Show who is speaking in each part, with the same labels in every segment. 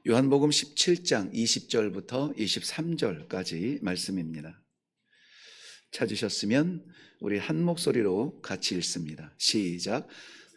Speaker 1: 요한복음 17장 20절부터 23절까지 말씀입니다. 찾으셨으면 우리 한 목소리로 같이 읽습니다. 시작.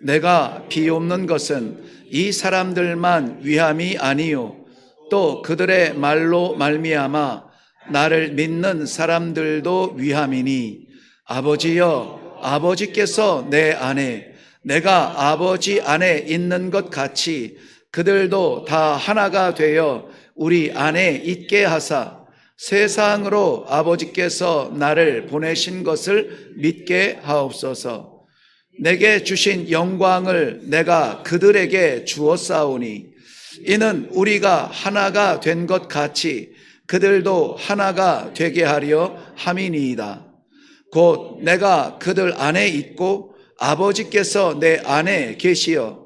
Speaker 1: 내가 비옵는 것은 이 사람들만 위함이 아니요 또 그들의 말로 말미암아 나를 믿는 사람들도 위함이니 아버지여, 아버지께서 내 안에 내가 아버지 안에 있는 것 같이 그들도 다 하나가 되어 우리 안에 있게 하사 세상으로 아버지께서 나를 보내신 것을 믿게 하옵소서. 내게 주신 영광을 내가 그들에게 주었사오니 이는 우리가 하나가 된 것 같이 그들도 하나가 되게 하려 함이니이다. 곧 내가 그들 안에 있고 아버지께서 내 안에 계시어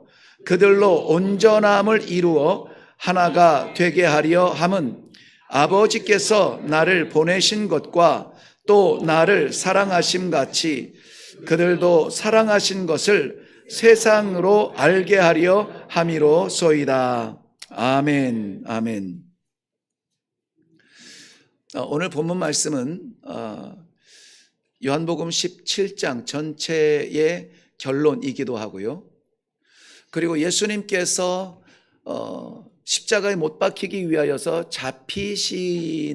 Speaker 1: 그들로 온전함을 이루어 하나가 되게 하려 함은 아버지께서 나를 보내신 것과 또 나를 사랑하심 같이 그들도 사랑하신 것을 세상으로 알게 하려 함이로소이다. 아멘, 아멘. 오늘 본문 말씀은 요한복음 17장 전체의 결론이기도 하고요. 그리고 예수님께서 십자가에 못 박히기 위하여서 잡히시기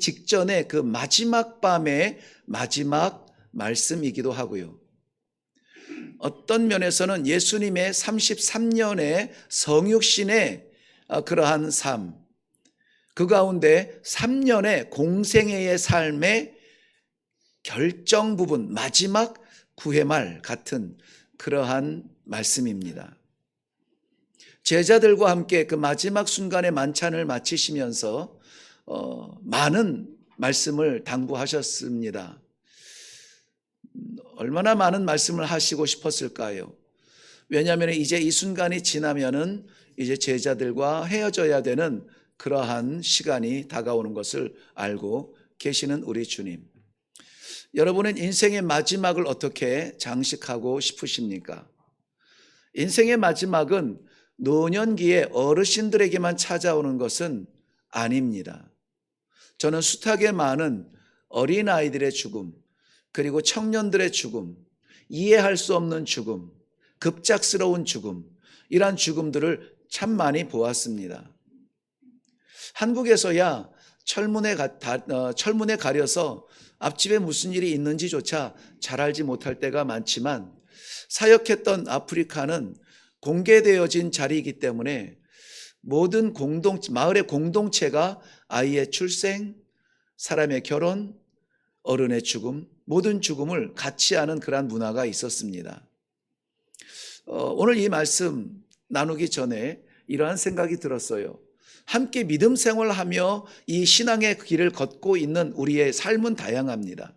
Speaker 1: 직전에 그 마지막 밤의 마지막 말씀이기도 하고요. 어떤 면에서는 예수님의 33년의 성육신의 그러한 삶, 그 가운데 3년의 공생애의 삶의 결정 부분, 마지막 구회말 같은 그러한 말씀입니다. 제자들과 함께 그 마지막 순간의 만찬을 마치시면서 많은 말씀을 당부하셨습니다. 얼마나 많은 말씀을 하시고 싶었을까요? 왜냐하면 이제 이 순간이 지나면은 이제 제자들과 헤어져야 되는 그러한 시간이 다가오는 것을 알고 계시는 우리 주님. 여러분은 인생의 마지막을 어떻게 장식하고 싶으십니까? 인생의 마지막은 노년기에 어르신들에게만 찾아오는 것은 아닙니다. 저는 숱하게 많은 어린아이들의 죽음, 그리고 청년들의 죽음, 이해할 수 없는 죽음, 급작스러운 죽음, 이러한 죽음들을 참 많이 보았습니다. 한국에서야 철문에 가려서 앞집에 무슨 일이 있는지조차 잘 알지 못할 때가 많지만 사역했던 아프리카는 공개되어진 자리이기 때문에 모든 마을의 공동체가 아이의 출생, 사람의 결혼, 어른의 죽음, 모든 죽음을 같이 하는 그러한 문화가 있었습니다. 오늘 이 말씀 나누기 전에 이러한 생각이 들었어요. 함께 믿음 생활하며 이 신앙의 길을 걷고 있는 우리의 삶은 다양합니다.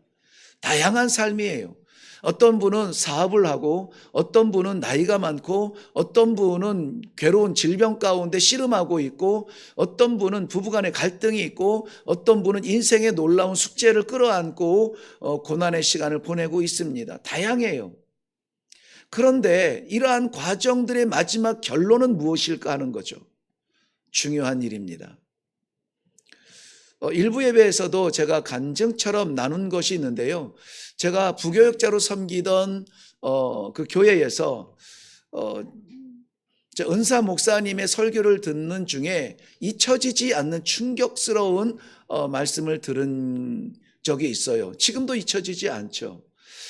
Speaker 1: 다양한 삶이에요. 어떤 분은 사업을 하고 어떤 분은 나이가 많고 어떤 분은 괴로운 질병 가운데 씨름하고 있고 어떤 분은 부부간에 갈등이 있고 어떤 분은 인생의 놀라운 숙제를 끌어안고 고난의 시간을 보내고 있습니다. 다양해요. 그런데 이러한 과정들의 마지막 결론은 무엇일까 하는 거죠. 중요한 일입니다. 일부 예배에서도 제가 간증처럼 나눈 것이 있는데요. 제가 부교역자로 섬기던 그 교회에서 은사 목사님의 설교를 듣는 중에 잊혀지지 않는 충격스러운 말씀을 들은 적이 있어요. 지금도 잊혀지지 않죠.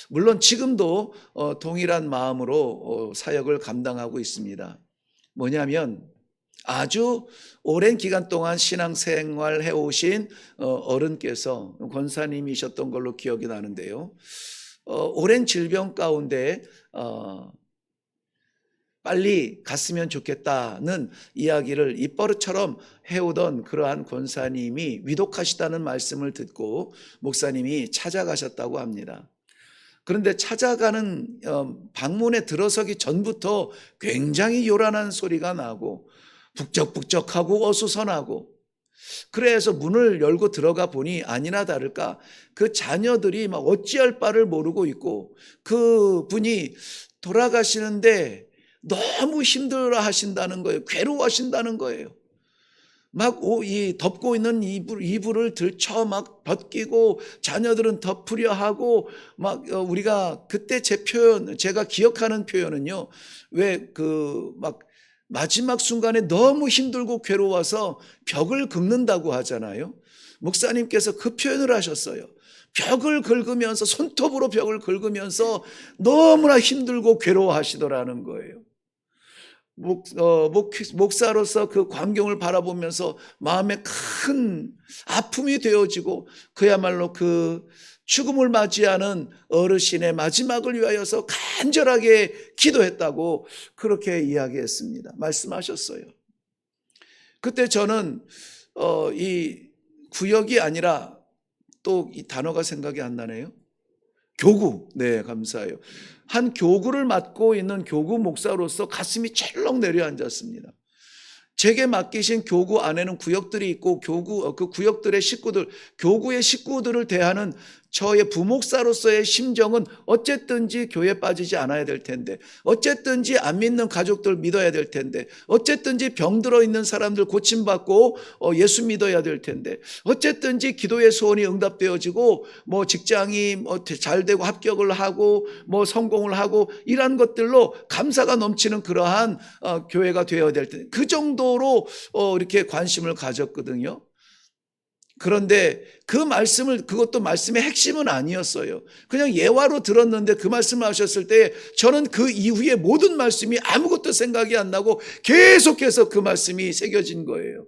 Speaker 1: 물론 지금도 동일한 마음으로 사역을 감당하고 있습니다. 뭐냐면 아주 오랜 기간 동안 신앙생활 해오신 어른께서 권사님이셨던 걸로 기억이 나는데요. 오랜 질병 가운데 빨리 갔으면 좋겠다는 이야기를 입버릇처럼 해오던 그러한 권사님이 위독하시다는 말씀을 듣고 목사님이 찾아가셨다고 합니다. 그런데 찾아가는 방문에 들어서기 전부터 굉장히 요란한 소리가 나고 북적북적하고 어수선하고, 그래서 문을 열고 들어가 보니 아니나 다를까 그 자녀들이 막 어찌할 바를 모르고 있고 그 분이 돌아가시는데 너무 힘들어 하신다는 거예요. 괴로워하신다는 거예요. 막 이 덮고 있는 이불을 들쳐 막 벗기고 자녀들은 덮으려 하고 막 우리가 그때 제가 기억하는 표현은요. 왜 막 마지막 순간에 너무 힘들고 괴로워서 벽을 긁는다고 하잖아요. 목사님께서 그 표현을 하셨어요. 벽을 긁으면서 손톱으로 벽을 긁으면서 너무나 힘들고 괴로워하시더라는 거예요. 목사로서 그 광경을 바라보면서 마음에 큰 아픔이 되어지고 그야말로 그 죽음을 맞이하는 어르신의 마지막을 위하여서 간절하게 기도했다고 그렇게 이야기했습니다. 말씀하셨어요. 그때 저는 이 구역이 아니라 또 이 단어가 생각이 안 나네요. 교구. 네, 감사해요. 한 교구를 맡고 있는 교구 목사로서 가슴이 철렁 내려앉았습니다. 제게 맡기신 교구 안에는 구역들이 있고 그 구역들의 식구들, 교구의 식구들을 대하는 저의 부목사로서의 심정은 어쨌든지 교회에 빠지지 않아야 될 텐데, 어쨌든지 안 믿는 가족들 믿어야 될 텐데, 어쨌든지 병들어 있는 사람들 고침받고 예수 믿어야 될 텐데, 어쨌든지 기도의 소원이 응답되어지고 뭐 직장이 잘 되고 합격을 하고 뭐 성공을 하고 이러한 것들로 감사가 넘치는 그러한 교회가 되어야 될 텐데, 그 정도로 이렇게 관심을 가졌거든요. 그런데 그것도 말씀의 핵심은 아니었어요. 그냥 예화로 들었는데 그 말씀을 하셨을 때 저는 그 이후에 모든 말씀이 아무것도 생각이 안 나고 계속해서 그 말씀이 새겨진 거예요.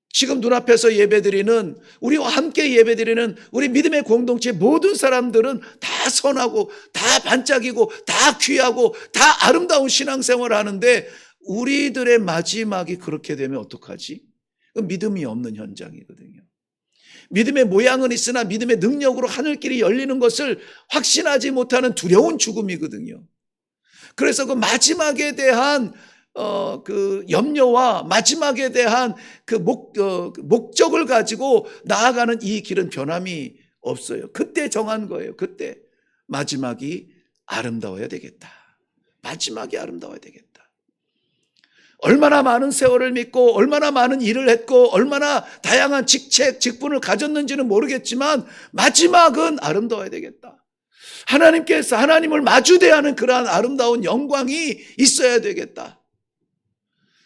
Speaker 1: 지금 눈앞에서 예배드리는, 우리와 함께 예배드리는 우리 믿음의 공동체 모든 사람들은 다 선하고 다 반짝이고 다 귀하고 다 아름다운 신앙생활을 하는데 우리들의 마지막이 그렇게 되면 어떡하지? 믿음이 없는 현장이거든요. 믿음의 모양은 있으나 믿음의 능력으로 하늘길이 열리는 것을 확신하지 못하는 두려운 죽음이거든요. 그래서 그 마지막에 대한 그 염려와 마지막에 대한 그 목적을 가지고 나아가는 이 길은 변함이 없어요. 그때 정한 거예요. 그때 마지막이 아름다워야 되겠다. 마지막이 아름다워야 되겠다. 얼마나 많은 세월을 믿고 얼마나 많은 일을 했고 얼마나 다양한 직분을 가졌는지는 모르겠지만 마지막은 아름다워야 되겠다. 하나님께서 하나님을 마주대하는 그러한 아름다운 영광이 있어야 되겠다.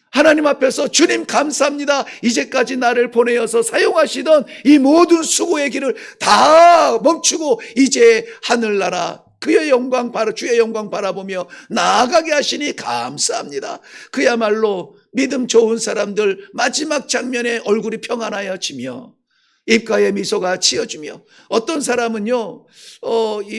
Speaker 1: 하나님 앞에서 주님 감사합니다. 이제까지 나를 보내어서 사용하시던 이 모든 수고의 길을 다 멈추고 이제 하늘나라 그의 영광 주의 영광 바라보며 나아가게 하시니 감사합니다. 그야말로 믿음 좋은 사람들 마지막 장면에 얼굴이 평안하여지며 입가에 미소가 지어지며 어떤 사람은요,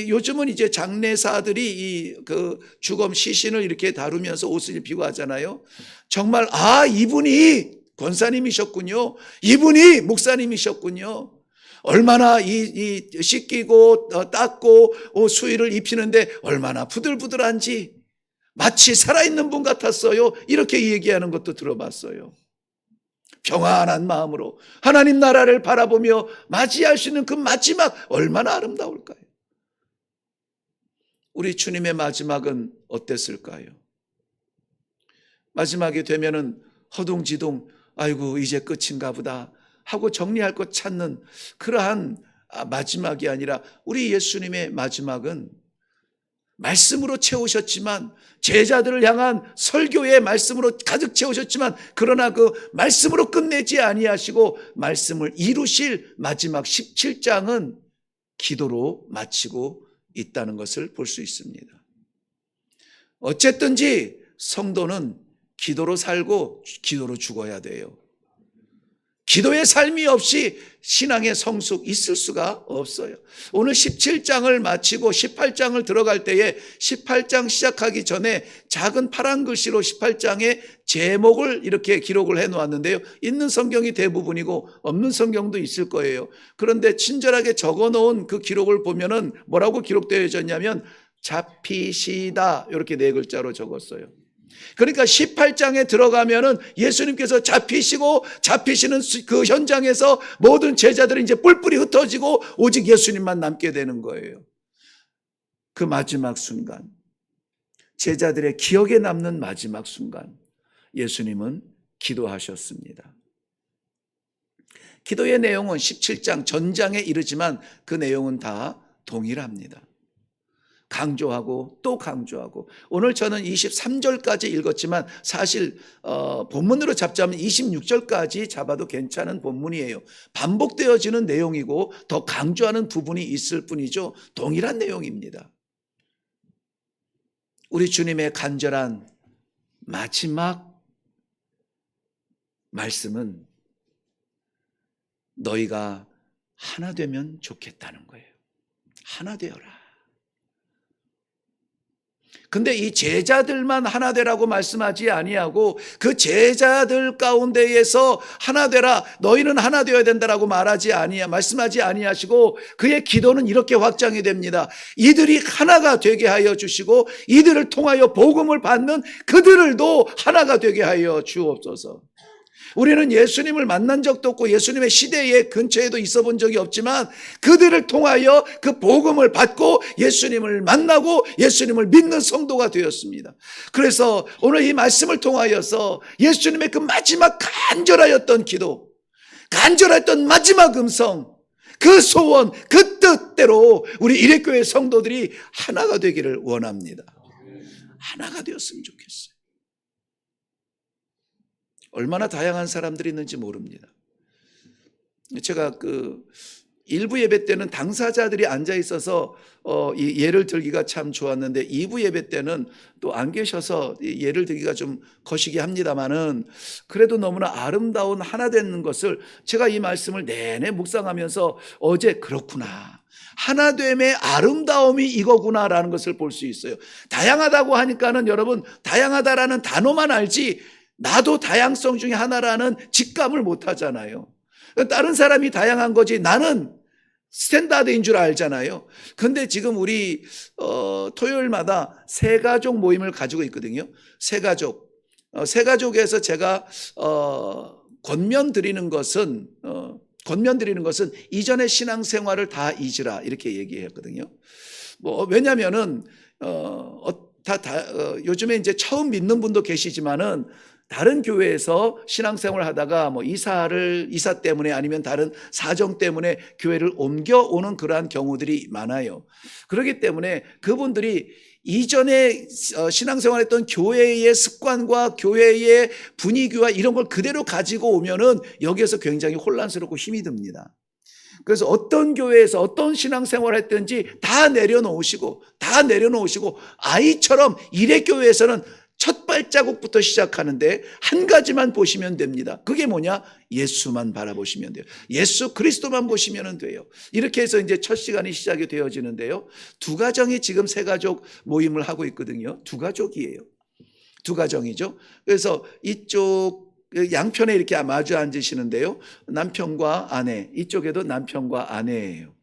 Speaker 1: 요즘은 이제 장례사들이 그 주검 시신을 이렇게 다루면서 옷을 입히고 하잖아요. 정말 이분이 권사님이셨군요. 이분이 목사님이셨군요. 얼마나 씻기고 닦고 수의를 입히는데 얼마나 부들부들한지 마치 살아있는 분 같았어요. 이렇게 얘기하는 것도 들어봤어요. 평안한 마음으로 하나님 나라를 바라보며 맞이할 수 있는 그 마지막 얼마나 아름다울까요? 우리 주님의 마지막은 어땠을까요? 마지막이 되면은 허둥지둥 아이고 이제 끝인가 보다 하고 정리할 것 찾는 그러한 마지막이 아니라 우리 예수님의 마지막은 말씀으로 채우셨지만 제자들을 향한 설교의 말씀으로 가득 채우셨지만 그러나 그 말씀으로 끝내지 아니하시고 말씀을 이루실 마지막 17장은 기도로 마치고 있다는 것을 볼 수 있습니다. 어쨌든지 성도는 기도로 살고 기도로 죽어야 돼요. 기도의 삶이 없이 신앙의 성숙 있을 수가 없어요. 오늘 17장을 마치고 18장을 들어갈 때에 18장 시작하기 전에 작은 파란 글씨로 18장의 제목을 이렇게 기록을 해 놓았는데요. 있는 성경이 대부분이고 없는 성경도 있을 거예요. 그런데 친절하게 적어 놓은 그 기록을 보면은 뭐라고 기록되어 있었냐면 잡히시다 이렇게 4글자로 적었어요. 그러니까 18장에 들어가면은 예수님께서 잡히시는 그 현장에서 모든 제자들이 이제 뿔뿔이 흩어지고 오직 예수님만 남게 되는 거예요. 그 마지막 순간. 제자들의 기억에 남는 마지막 순간 예수님은 기도하셨습니다. 기도의 내용은 17장 전장에 이르지만 그 내용은 다 동일합니다. 강조하고 또 강조하고, 오늘 저는 23절까지 읽었지만 사실 본문으로 잡자면 26절까지 잡아도 괜찮은 본문이에요. 반복되어지는 내용이고 더 강조하는 부분이 있을 뿐이죠. 동일한 내용입니다. 우리 주님의 간절한 마지막 말씀은 너희가 하나 되면 좋겠다는 거예요. 하나 되어라. 근데 이 제자들만 하나 되라고 말씀하지 아니하고 그 제자들 가운데에서 하나 되라, 너희는 하나 되어야 된다라고 말씀하지 아니하시고 그의 기도는 이렇게 확장이 됩니다. 이들이 하나가 되게 하여 주시고 이들을 통하여 복음을 받는 그들을도 하나가 되게 하여 주옵소서. 우리는 예수님을 만난 적도 없고 예수님의 시대에 근처에도 있어 본 적이 없지만 그들을 통하여 그 복음을 받고 예수님을 만나고 예수님을 믿는 성도가 되었습니다. 그래서 오늘 이 말씀을 통하여서 예수님의 그 마지막 간절하였던 기도, 간절했던 마지막 음성, 그 소원, 그 뜻대로 우리 일회교회 성도들이 하나가 되기를 원합니다. 하나가 되었으면 좋겠어요. 얼마나 다양한 사람들이 있는지 모릅니다. 제가 일부 예배 때는 당사자들이 앉아 있어서 이 예를 들기가 참 좋았는데 2부 예배 때는 또 안 계셔서 예를 들기가 좀 거시기 합니다만은 그래도 너무나 아름다운 하나 되는 것을 제가 이 말씀을 내내 묵상하면서 어제 그렇구나, 하나됨의 아름다움이 이거구나라는 것을 볼 수 있어요. 다양하다고 하니까는 여러분 다양하다라는 단어만 알지 나도 다양성 중에 하나라는 직감을 못 하잖아요. 다른 사람이 다양한 거지 나는 스탠다드인 줄 알잖아요. 근데 지금 우리 토요일마다 새가족 모임을 가지고 있거든요. 새가족에서 제가 권면 드리는 것은 이전의 신앙생활을 다 잊으라 이렇게 얘기했거든요. 왜냐면은 요즘에 이제 처음 믿는 분도 계시지만은 다른 교회에서 신앙생활을 하다가 이사 때문에 아니면 다른 사정 때문에 교회를 옮겨오는 그러한 경우들이 많아요. 그렇기 때문에 그분들이 이전에 신앙생활했던 교회의 습관과 교회의 분위기와 이런 걸 그대로 가지고 오면은 여기에서 굉장히 혼란스럽고 힘이 듭니다. 그래서 어떤 교회에서 어떤 신앙생활을 했든지 다 내려놓으시고 아이처럼 일회교회에서는 첫 발자국부터 시작하는데 한 가지만 보시면 됩니다. 그게 뭐냐? 예수만 바라보시면 돼요. 예수 그리스도만 보시면 돼요. 이렇게 해서 이제 첫 시간이 시작이 되어지는데요. 두 가정이 지금 새가족 모임을 하고 있거든요. 두 가족이에요. 두 가정이죠. 그래서 이쪽 양편에 이렇게 마주 앉으시는데요. 남편과 아내, 이쪽에도 남편과 아내예요.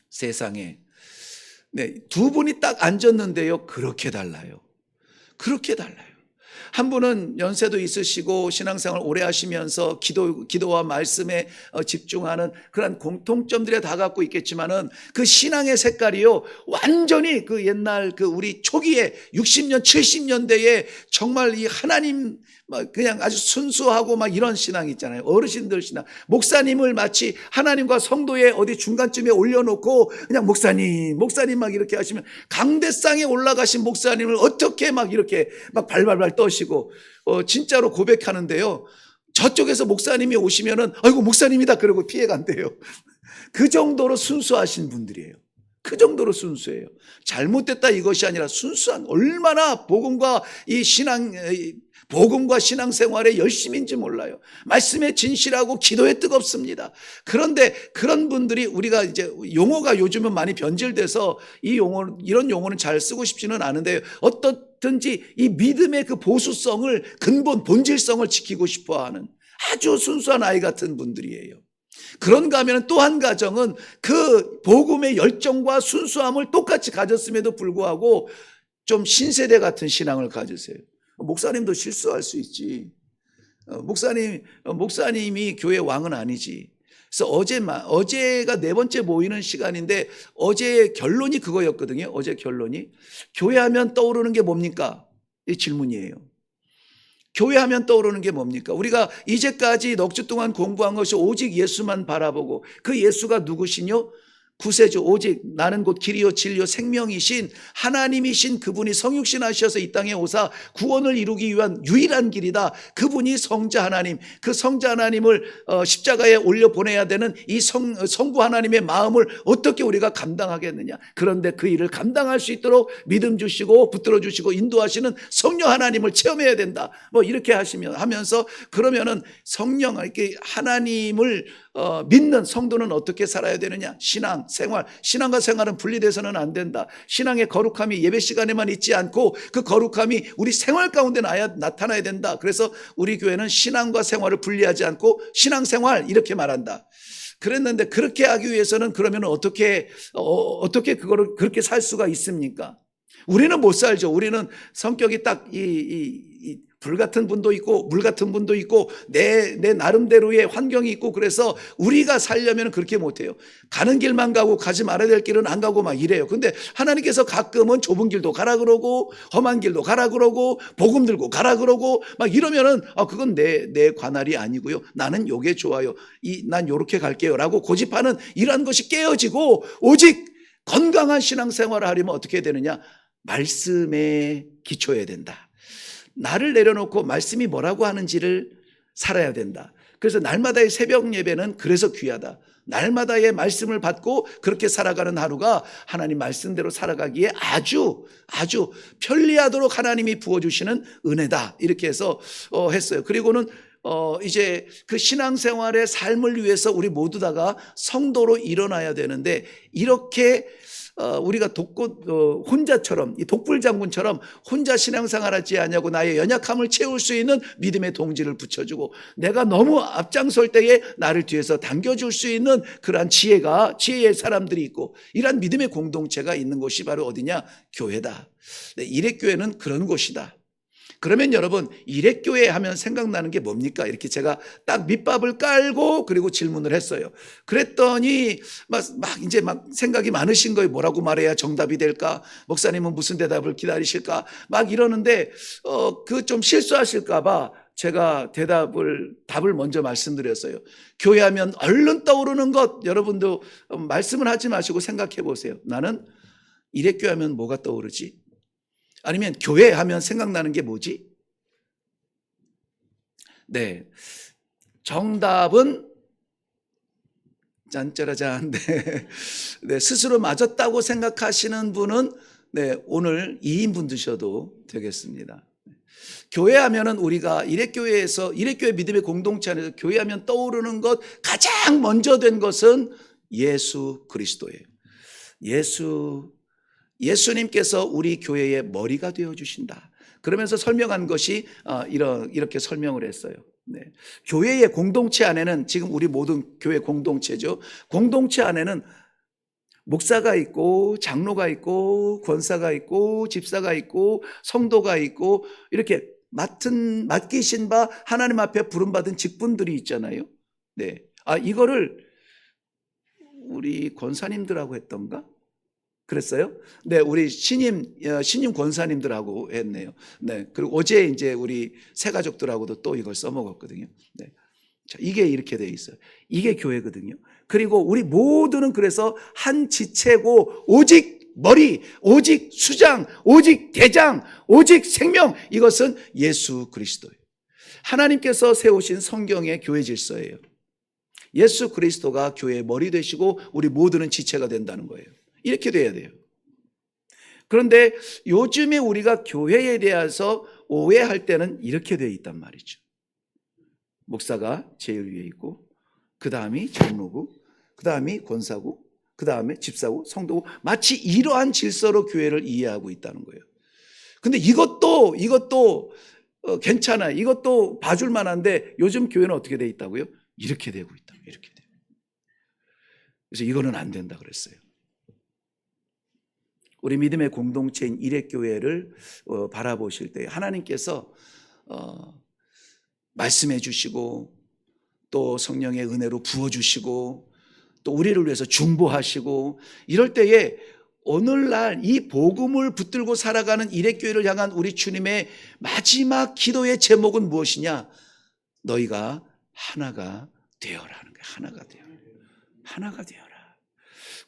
Speaker 1: 세상에. 네, 두 분이 딱 앉았는데요. 그렇게 달라요. 한 분은 연세도 있으시고 신앙생활 오래 하시면서 기도와 말씀에 집중하는 그런 공통점들에 다 갖고 있겠지만은 그 신앙의 색깔이요 완전히 그 옛날 우리 초기에 60년 70년대에 정말 이 하나님 그냥 아주 순수하고 이런 신앙 있잖아요. 어르신들 신앙. 목사님을 마치 하나님과 성도의 어디 중간쯤에 올려놓고 그냥 목사님 막 이렇게 하시면 강대상에 올라가신 목사님을 어떻게 이렇게 발발발 떠시고 진짜로 고백하는데요. 저쪽에서 목사님이 오시면은 아이고 목사님이다 그러고 피해 간대요. 그 정도로 순수하신 분들이에요. 그 정도로 순수해요. 잘못됐다 이것이 아니라 순수한, 얼마나 복음과 신앙생활에 열심인지 몰라요. 말씀에 진실하고 기도에 뜨겁습니다. 그런데 그런 분들이 우리가 이제 용어가 요즘은 많이 변질돼서 이런 용어는 잘 쓰고 싶지는 않은데 어떻든지 이 믿음의 그 보수성을 본질성을 지키고 싶어하는 아주 순수한 아이 같은 분들이에요. 그런가 하면 또 한 가정은 그 복음의 열정과 순수함을 똑같이 가졌음에도 불구하고 좀 신세대 같은 신앙을 가지세요. 목사님도 실수할 수 있지. 목사님이 교회 왕은 아니지. 그래서 어제가 네 번째 모이는 시간인데 어제의 결론이 그거였거든요. 어제 결론이 교회하면 떠오르는 게 뭡니까? 이 질문이에요. 교회하면 떠오르는 게 뭡니까? 우리가 이제까지 넉 주 동안 공부한 것이 오직 예수만 바라보고 그 예수가 누구시뇨? 구세주 오직 나는 곧 길이요 진리요 생명이신 하나님이신 그분이 성육신 하셔서 이 땅에 오사 구원을 이루기 위한 유일한 길이다. 그분이 성자 하나님, 그 성자 하나님을 십자가에 올려 보내야 되는 이 성부 하나님의 마음을 어떻게 우리가 감당하겠느냐. 그런데 그 일을 감당할 수 있도록 믿음 주시고 붙들어 주시고 인도하시는 성령 하나님을 체험해야 된다. 뭐 이렇게 하면서 그러면은 성령 이렇게 하나님을 믿는 성도는 어떻게 살아야 되느냐? 신앙, 생활. 신앙과 생활은 분리돼서는 안 된다. 신앙의 거룩함이 예배 시간에만 있지 않고 그 거룩함이 우리 생활 가운데 나타나야 된다. 그래서 우리 교회는 신앙과 생활을 분리하지 않고 신앙생활 이렇게 말한다. 그랬는데 그렇게 하기 위해서는 그러면 어떻게 그거를 그렇게 살 수가 있습니까? 우리는 못 살죠. 우리는 성격이 딱 불 같은 분도 있고 물 같은 분도 있고 내 나름대로의 환경이 있고 그래서 우리가 살려면 그렇게 못해요. 가는 길만 가고 가지 말아야 될 길은 안 가고 막 이래요. 근데 하나님께서 가끔은 좁은 길도 가라 그러고 험한 길도 가라 그러고 복음 들고 가라 그러고 막 이러면은 그건 내 관할이 아니고요. 나는 요게 좋아요. 난 요렇게 갈게요 라고 고집하는 이러한 것이 깨어지고 오직 건강한 신앙생활을 하려면 어떻게 해야 되느냐? 말씀에 기초해야 된다. 나를 내려놓고 말씀이 뭐라고 하는지를 살아야 된다. 그래서 날마다의 새벽 예배는 그래서 귀하다. 날마다의 말씀을 받고 그렇게 살아가는 하루가 하나님 말씀대로 살아가기에 아주 편리하도록 하나님이 부어주시는 은혜다. 이렇게 해서 했어요. 그리고는 이제 그 신앙생활의 삶을 위해서 우리 모두 다가 성도로 일어나야 되는데 이렇게 우리가 혼자처럼 이 독불장군처럼 혼자 신앙생활하지 않냐고 나의 연약함을 채울 수 있는 믿음의 동지를 붙여주고 내가 너무 앞장설 때에 나를 뒤에서 당겨줄 수 있는 그러한 지혜의 사람들이 있고 이러한 믿음의 공동체가 있는 곳이 바로 어디냐? 교회다. 일회교회는 그런 곳이다. 그러면 여러분 일회교회 하면 생각나는 게 뭡니까? 이렇게 제가 딱 밑밥을 깔고 그리고 질문을 했어요. 그랬더니 이제 생각이 많으신 거예요. 뭐라고 말해야 정답이 될까? 목사님은 무슨 대답을 기다리실까? 막 이러는데 그 좀 실수하실까 봐 제가 답을 먼저 말씀드렸어요. 교회하면 얼른 떠오르는 것 여러분도 말씀을 하지 마시고 생각해 보세요. 나는 일회교회 하면 뭐가 떠오르지? 아니면 교회 하면 생각나는 게 뭐지? 네. 정답은 짠짜라짠. 네. 스스로 맞았다고 생각하시는 분은 오늘 2인분 드셔도 되겠습니다. 교회 하면은 우리가 일회교회 믿음의 공동체 안에서 교회 하면 떠오르는 것 가장 먼저 된 것은 예수 그리스도예요. 예수님께서 우리 교회의 머리가 되어주신다. 그러면서 설명한 것이 이렇게 설명을 했어요. 네. 교회의 공동체 안에는 지금 우리 모든 교회 공동체죠. 공동체 안에는 목사가 있고 장로가 있고 권사가 있고 집사가 있고 성도가 있고 이렇게 맡기신 바 하나님 앞에 부름받은 직분들이 있잖아요. 네. 이거를 우리 권사님들하고 했던가? 그랬어요? 네, 우리 신임 권사님들하고 했네요. 네, 그리고 어제 이제 우리 새 가족들하고도 또 이걸 써먹었거든요. 네, 자, 이게 이렇게 되어 있어요. 이게 교회거든요. 그리고 우리 모두는 그래서 한 지체고 오직 머리, 오직 수장, 오직 대장, 오직 생명 이것은 예수 그리스도예요. 하나님께서 세우신 성경의 교회 질서예요. 예수 그리스도가 교회의 머리 되시고 우리 모두는 지체가 된다는 거예요. 이렇게 돼야 돼요. 그런데 요즘에 우리가 교회에 대해서 오해할 때는 이렇게 되어 있단 말이죠. 목사가 제일 위에 있고 그 다음이 장로고 그 다음이 권사고 그 다음에 집사고 성도고 마치 이러한 질서로 교회를 이해하고 있다는 거예요. 근데 이것도 괜찮아요. 이것도 봐줄 만한데 요즘 교회는 어떻게 되어 있다고요? 이렇게 되고 있다. 이렇게 돼요. 그래서 이거는 안 된다 그랬어요. 우리 믿음의 공동체인 일회교회를 바라보실 때 하나님께서 말씀해 주시고 또 성령의 은혜로 부어주시고 또 우리를 위해서 중보하시고 이럴 때에 오늘날 이 복음을 붙들고 살아가는 일회교회를 향한 우리 주님의 마지막 기도의 제목은 무엇이냐? 너희가 하나가 되어라 하는 거예요. 하나가 되어라. 하나가 되어라.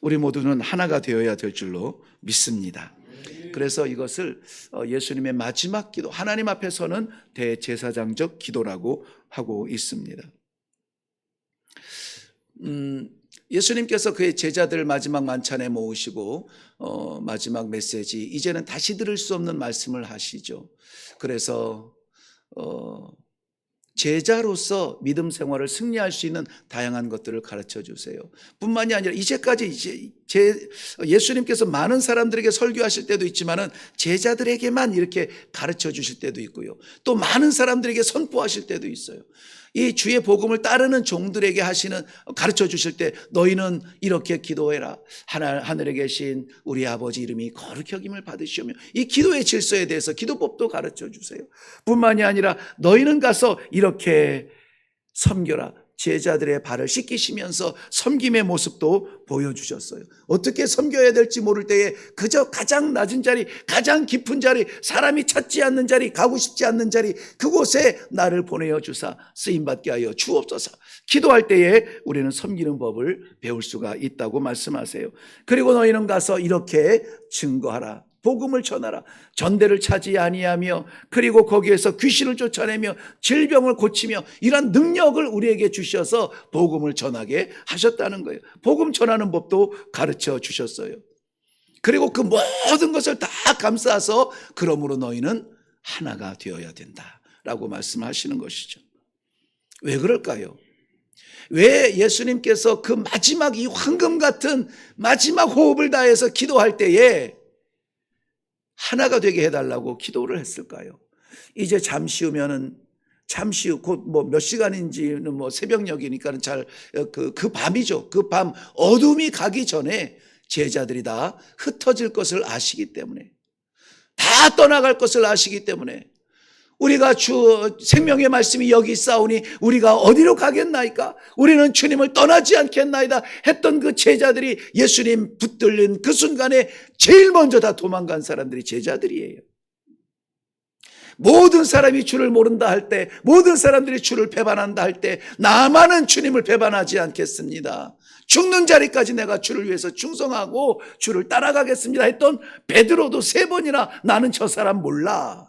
Speaker 1: 우리 모두는 하나가 되어야 될 줄로 믿습니다. 그래서 이것을 예수님의 마지막 기도, 하나님 앞에서는 대제사장적 기도라고 하고 있습니다. 예수님께서 그의 제자들을 마지막 만찬에 모으시고 마지막 메시지, 이제는 다시 들을 수 없는 말씀을 하시죠. 그래서 제자로서 믿음 생활을 승리할 수 있는 다양한 것들을 가르쳐 주세요. 뿐만이 아니라 이제까지 예수님께서 많은 사람들에게 설교하실 때도 있지만은 제자들에게만 이렇게 가르쳐 주실 때도 있고요. 또 많은 사람들에게 선포하실 때도 있어요. 이 주의 복음을 따르는 종들에게 가르쳐 주실 때 너희는 이렇게 기도해라. 하늘에 계신 우리 아버지 이름이 거룩히 여김을 받으시오며, 이 기도의 질서에 대해서 기도법도 가르쳐 주세요. 뿐만이 아니라 너희는 가서 이렇게 섬겨라. 제자들의 발을 씻기시면서 섬김의 모습도 보여주셨어요. 어떻게 섬겨야 될지 모를 때에 그저 가장 낮은 자리, 가장 깊은 자리, 사람이 찾지 않는 자리, 가고 싶지 않는 자리, 그곳에 나를 보내어 주사 쓰임받게 하여 주옵소서. 기도할 때에 우리는 섬기는 법을 배울 수가 있다고 말씀하세요. 그리고 너희는 가서 이렇게 증거하라. 복음을 전하라. 전대를 차지 아니하며, 그리고 거기에서 귀신을 쫓아내며 질병을 고치며, 이런 능력을 우리에게 주셔서 복음을 전하게 하셨다는 거예요. 복음 전하는 법도 가르쳐 주셨어요. 그리고 그 모든 것을 다 감싸서 그러므로 너희는 하나가 되어야 된다라고 말씀하시는 것이죠. 왜 그럴까요? 왜 예수님께서 그 마지막 이 황금 같은 마지막 호흡을 다해서 기도할 때에 하나가 되게 해달라고 기도를 했을까요? 이제 잠시 후면은, 잠시 후 곧 몇 시간인지는 새벽녘이니까는 그 밤이죠. 그 밤 어둠이 가기 전에 제자들이 다 흩어질 것을 아시기 때문에, 다 떠나갈 것을 아시기 때문에, 우리가 주 생명의 말씀이 여기 있사오니 우리가 어디로 가겠나이까? 우리는 주님을 떠나지 않겠나이다 했던 그 제자들이 예수님 붙들린 그 순간에 제일 먼저 다 도망간 사람들이 제자들이에요. 모든 사람이 주를 모른다 할 때, 모든 사람들이 주를 배반한다 할 때, 나만은 주님을 배반하지 않겠습니다. 죽는 자리까지 내가 주를 위해서 충성하고 주를 따라가겠습니다 했던 베드로도 3번이나 나는 저 사람 몰라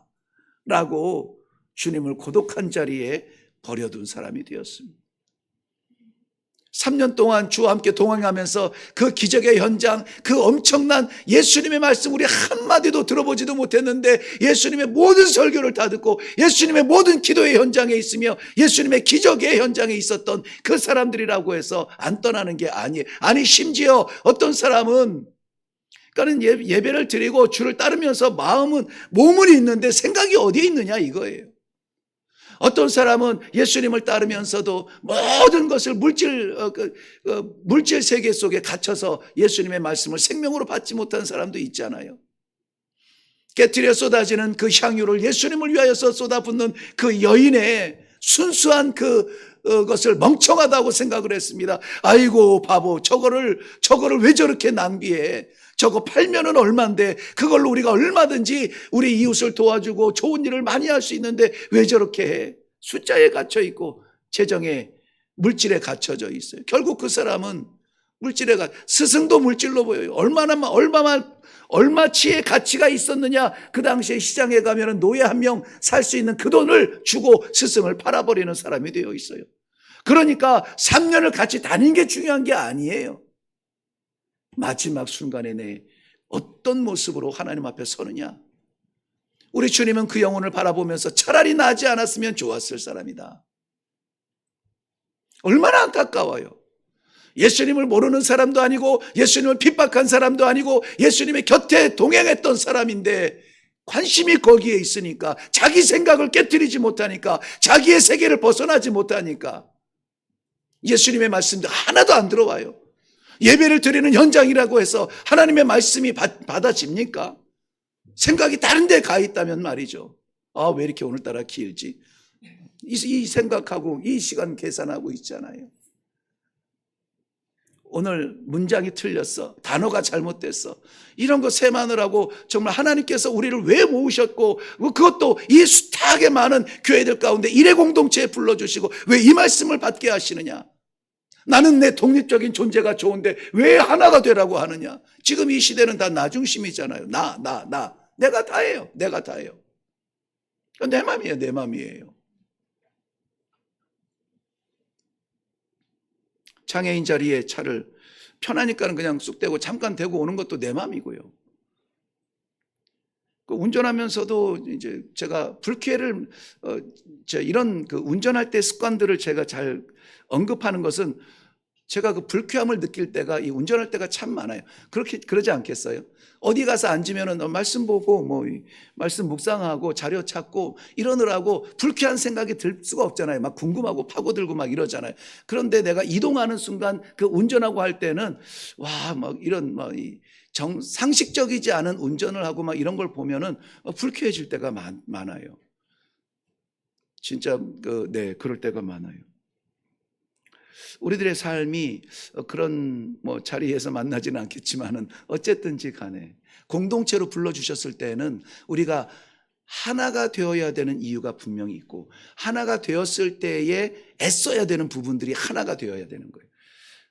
Speaker 1: 라고 주님을 고독한 자리에 버려둔 사람이 되었습니다. 3년 동안 주와 함께 동행하면서 그 기적의 현장, 그 엄청난 예수님의 말씀 우리 한마디도 들어보지도 못했는데 예수님의 모든 설교를 다 듣고 예수님의 모든 기도의 현장에 있으며 예수님의 기적의 현장에 있었던 그 사람들이라고 해서 안 떠나는 게 아니에요. 아니, 심지어 어떤 사람은, 그러니까 예배를 드리고 주를 따르면서 몸은 있는데 생각이 어디에 있느냐 이거예요. 어떤 사람은 예수님을 따르면서도 모든 것을 물질 세계 속에 갇혀서 예수님의 말씀을 생명으로 받지 못한 사람도 있잖아요. 깨트려 쏟아지는 그 향유를 예수님을 위하여서 쏟아붓는 그 여인의 순수한 그것을 멍청하다고 생각을 했습니다. 아이고 바보, 저거를 왜 저렇게 낭비해? 저거 팔면은 얼만데 그걸로 우리가 얼마든지 우리 이웃을 도와주고 좋은 일을 많이 할 수 있는데 왜 저렇게 해? 숫자에 갇혀 있고 재정에, 물질에 갇혀져 있어요. 결국 그 사람은 스승도 물질로 보여요. 얼마치의 가치가 있었느냐? 그 당시에 시장에 가면은 노예 한 명 살 수 있는 그 돈을 주고 스승을 팔아버리는 사람이 되어 있어요. 그러니까 3년을 같이 다닌 게 중요한 게 아니에요. 마지막 순간에 내 어떤 모습으로 하나님 앞에 서느냐. 우리 주님은 그 영혼을 바라보면서 차라리 나지 않았으면 좋았을 사람이다. 얼마나 안타까워요. 예수님을 모르는 사람도 아니고 예수님을 핍박한 사람도 아니고 예수님의 곁에 동행했던 사람인데 관심이 거기에 있으니까, 자기 생각을 깨트리지 못하니까, 자기의 세계를 벗어나지 못하니까 예수님의 말씀도 하나도 안 들어와요. 예배를 드리는 현장이라고 해서 하나님의 말씀이 받아집니까? 생각이 다른 데 가 있다면 말이죠. 왜 이렇게 오늘따라 길지? 이 생각하고 이 시간 계산하고 있잖아요. 오늘 문장이 틀렸어. 단어가 잘못됐어. 이런 거 세마느라고 정말 하나님께서 우리를 왜 모으셨고, 그것도 이 숱하게 많은 교회들 가운데 일회 공동체에 불러주시고 왜 이 말씀을 받게 하시느냐. 나는 내 독립적인 존재가 좋은데 왜 하나가 되라고 하느냐. 지금 이 시대는 다 나 중심이잖아요. 나. 내가 다예요. 내가 다예요. 내 맘이에요. 내 맘이에요. 장애인 자리에 차를 편하니까는 그냥 쑥 대고 잠깐 대고 오는 것도 내 맘이고요. 그 운전하면서도 이제 제가 불쾌를 이런 그 운전할 때 습관들을 제가 잘 언급하는 것은 제가 그 불쾌함을 느낄 때가 이 운전할 때가 참 많아요. 그러지 않겠어요? 어디 가서 앉으면은 말씀 보고 뭐 말씀 묵상하고 자료 찾고 이러느라고 불쾌한 생각이 들 수가 없잖아요. 막 궁금하고 파고들고 막 이러잖아요. 그런데 내가 이동하는 순간 그 운전하고 할 때는 와, 막 이런 막 상식적이지 않은 운전을 하고 막 이런 걸 보면은 불쾌해질 때가 많아요. 진짜 그럴 때가 많아요. 우리들의 삶이 그런 자리에서 만나지는 않겠지만은 어쨌든지 간에 공동체로 불러주셨을 때는 우리가 하나가 되어야 되는 이유가 분명히 있고 하나가 되었을 때에 애써야 되는 부분들이 하나가 되어야 되는 거예요.